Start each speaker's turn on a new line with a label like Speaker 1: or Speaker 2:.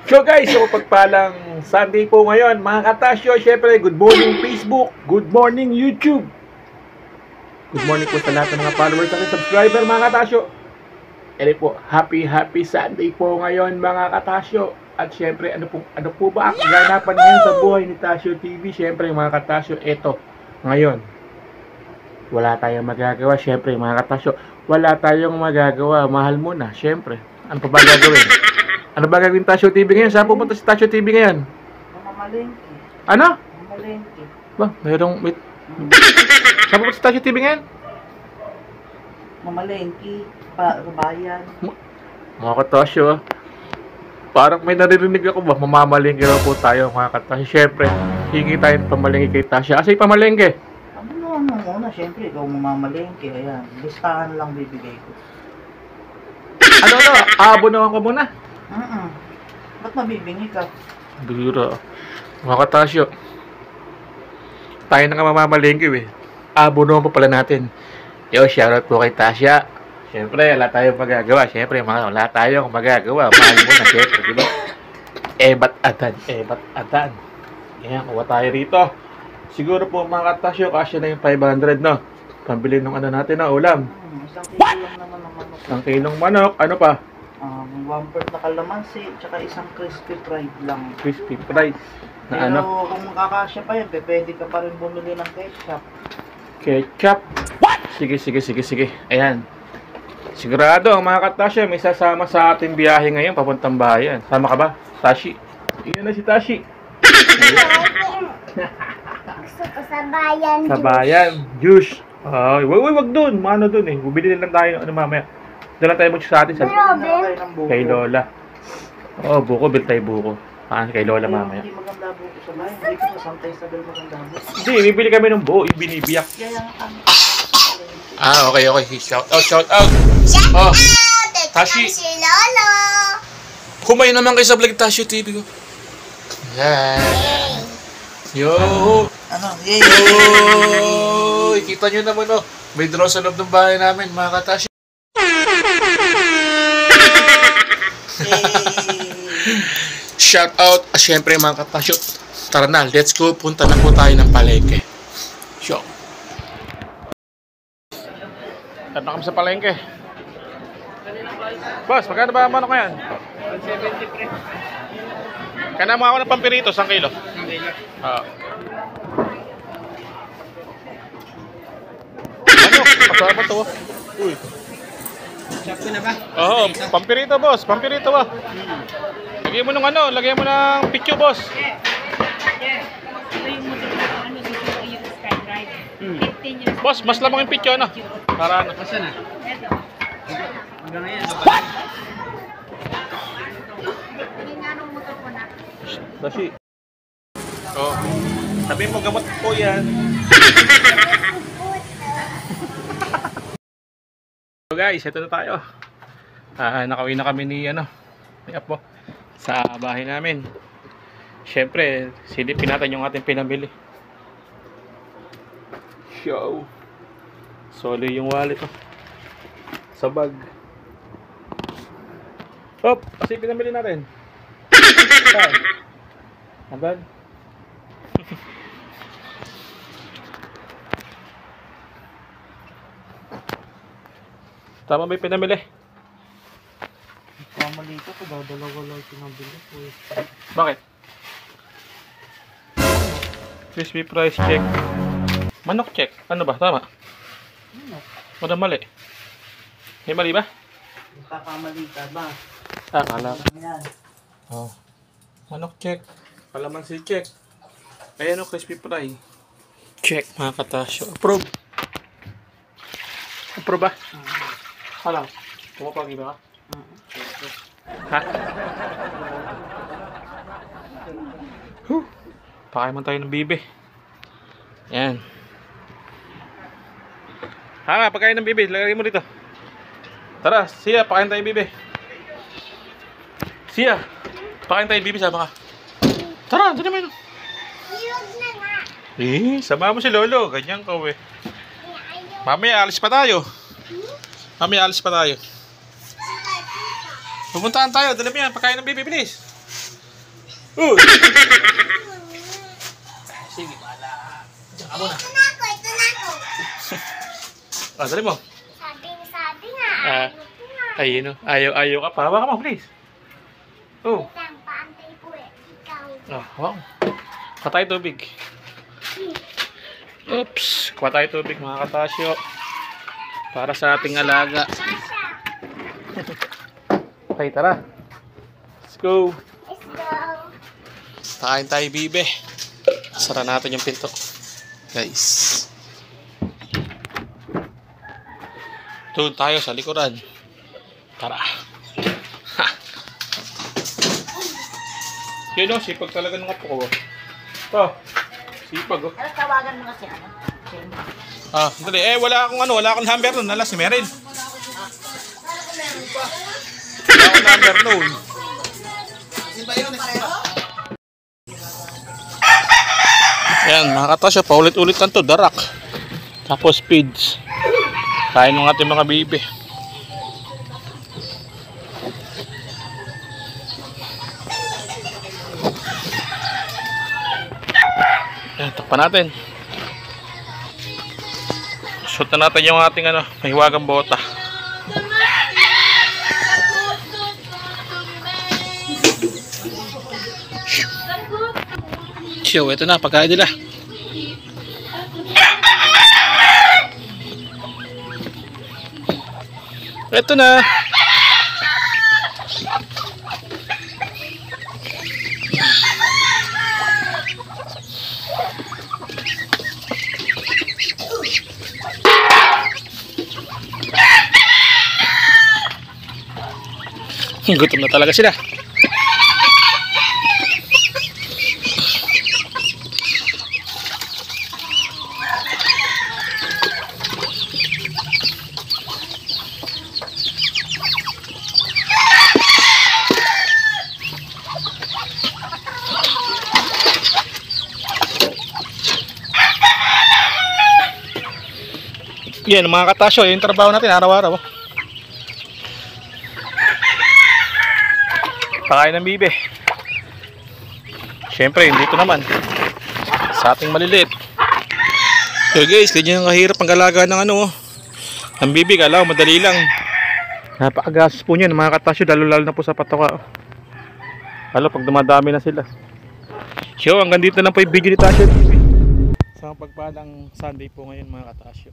Speaker 1: So guys, so pagpalang Sunday po ngayon, mga katasyo. Syempre, good morning Facebook, good morning YouTube, good morning po sa lahat ng mga followers at subscriber, mga katasyo. Ere po, happy Sunday po ngayon, mga katasyo. At syempre, ano po ba ang ganapan ngayon sa buhay ni Tasyo TV? Syempre, mga katasyo, eto, ngayon, wala tayong magagawa. Syempre, mga katasyo, wala tayong magagawa. Mahal muna, syempre. Ano pa ba gagawin? Ano ba gagawin Tasyo TV ngayon? Saan pupunta si Tasyo TV ngayon?
Speaker 2: Mamalengke.
Speaker 1: Ano?
Speaker 2: Mamalengke.
Speaker 1: Ba, wait. Saan pupunta si Tasyo TV ngayon?
Speaker 2: Mamalengke. Bayan.
Speaker 1: Mga katasyo, parang may naririnig ako ba? Mamamalengke raw po tayo, mga katasyo. Siyempre, hingi tayo ng pamalengke kay Tasyo. Asa yung pamalengke?
Speaker 2: Ano muna? Siyempre, ikaw mamamalengke. Ayan, listahan lang bibigay ko.
Speaker 1: Ano? Aabonahan ko muna.
Speaker 2: Ba't mabibingi ka?
Speaker 1: Biro. Mga katasyo, tayo na nga mamamalengke eh. Aabonahan pa pala natin. Yo, shoutout po kay Tasya. Siyempre, wala tayong magagawa. Siyempre, wala tayong magagawa. Mahal mo na, siyempre, diba? Ebat atan. Ayan, kuha tayo rito. Siguro po, mga katasyo, kasya na yung 500, no? Pambili ng ano natin na ulam.
Speaker 2: Isang kilo lang naman ng manok.
Speaker 1: Isang kilong manok. Ano pa?
Speaker 2: 1/4 na kalamansi, tsaka isang crispy fried lang.
Speaker 1: Crispy fried. Na
Speaker 2: Pero
Speaker 1: ano?
Speaker 2: kung makakasya pa yun, pwede ka pa rin bumili ng ketchup.
Speaker 1: Ketchup. What? Sige. Ayan. Sigurado, mga katasya, may sasama sa ating biyahe ngayon, papuntang bayan. Sama ka ba? Tashi. Iyan na si Tashi.
Speaker 3: Gusto ko sa bayan.
Speaker 1: Sa bayan. Juice. Ay, wag dun. Mano dun eh. Bubili lang tayo. Ano mamaya? Dalan tayo mo sa atin sa kay Lola. Oo, buko. Bil tayo buko. Kay Lola mamaya.
Speaker 2: Hindi maganda buko sa bayan. Hindi ko masantay sa bil maganda buko.
Speaker 1: Hindi, bibili kami ng buo. Yung binibiyak.
Speaker 2: Kaya
Speaker 1: Okay. Shout out.
Speaker 3: Shout
Speaker 1: Oh,
Speaker 3: out!
Speaker 1: Tashi.
Speaker 3: Si Lolo!
Speaker 1: Kumain naman kayo sa vlog Tasyo TV ko. Yan. Yo!
Speaker 2: ano?
Speaker 1: Yo! Kita nyo naman oh. May draw sa loob ng bahay namin, mga katasyo. Shout out. Siyempre, mga katasyo. Tara na, let's go. Punta na po tayo ng palengke. Show. Tara na kami sa palengke. Boss, magkano ba ang manok ngayon? 170. Kaya mo ako ng pampirito, 1 kilo. 1 kilo? Oo. Ano? Pasama ba ito? Uy.
Speaker 2: Shop ko na ba?
Speaker 1: Oo, pampirito boss, pampirito ba? Lagyan mo ng ano, lagyan mo ng picture boss.
Speaker 4: Ito yung motor ko, ano, dito yung SkyDrive. 15 years.
Speaker 1: Boss, mas lamang yung picture ano? Para ano?
Speaker 2: Masa na?
Speaker 4: Ito.
Speaker 2: Hanggang ngayon.
Speaker 4: Ginanong motor ko na.
Speaker 1: Tashi. Oh. Sabi mo gamot po yan. So guys, ito na tayo. Nakauwi na kami ni ni Apo sa bahay namin. Siyempre, silipin natin yung ating pinamili. Show. Solo yung wallet oh. Sa bag. Hop, kasi pinamili natin. Agad. Tama ba yung pinamili?
Speaker 2: Pamali ko, dalawa lang pinabili ko.
Speaker 1: Bakit? Crispy price check. Manok check. Ano ba? Tama? Wala mali. May mali ba?
Speaker 2: Kakamali ka ba?
Speaker 1: Kala.
Speaker 2: Yan.
Speaker 1: Oh. Manok check. Kalamansi check. Ayan o, crispy fry. Check, mga katasyo. Approve. Approve ba? Hala. Pumapagi ba ka? Ha? Pakain man tayo ng bibe. Yan. Ha, pagkain ng bibe. Lagay mo dito. Tara, siya, pakain tayo ng bibe. Siya, pakain tayo ng bibe, sama ka. Tara, dyan naman.
Speaker 3: Iyog na nga.
Speaker 1: Sama mo si Lolo. Ganyan ka, we. Mamaya, alis pa tayo. Pupuntahan tayo. Dala mo yan. Pagkain ng bibi, bilis. Uy! Sige, bala. Diyan ka muna.
Speaker 3: Ito na ako, ito na ako.
Speaker 1: Ah, dali mo.
Speaker 3: Sabi nga,
Speaker 1: Ah.
Speaker 3: ano ko nga.
Speaker 1: Ayun o. Ayaw ka pa. Hawakan mo, please. Oh.
Speaker 3: Lang, paantay po eh. Ikaw.
Speaker 1: Ah, wow. Kuha tayo tubig. Oops. Kuha tayo tubig mga katasyo. Para sa ating alaga.
Speaker 3: Sasha,
Speaker 1: Okay, tara. Let's go.
Speaker 3: let's go.
Speaker 1: Kain tayo, bibe. Sara natin yung pinto. Guys. Doon tayo sa likuran. Tara. Ha. Yun o, sipag talaga ng apo ko. Oh, sipag oh.
Speaker 2: Ano tawagan mo kasi ano?
Speaker 1: Ah, dali. Wala akong number nun. Nala si Meryl. Wala akong number nun. Yan, mga katasyo, paulit-ulit lang to, darak. Tapos feeds. Kain ng ating mga bibi. Yan, takpan natin. Shoot na natin yung ating mahiwagang bota. Show, ito na, pagkain nila. Ito na. Gutom na talaga sila. Yan mga katasyo, yung trabaho natin araw-araw. Pakain ng bibe. Siyempre, dito naman sa ating maliliit. So guys, ganyan ang kahirap ang galaga ng ng bibe. Kala ko madali lang. Napakagastos po niyan mga katasyo, lalo na po sa patoka. Lalo pag dumadami na sila. So hanggang dito lang po yung video ni Tasyo. Sa pagpalang Sunday po ngayon mga katasyo.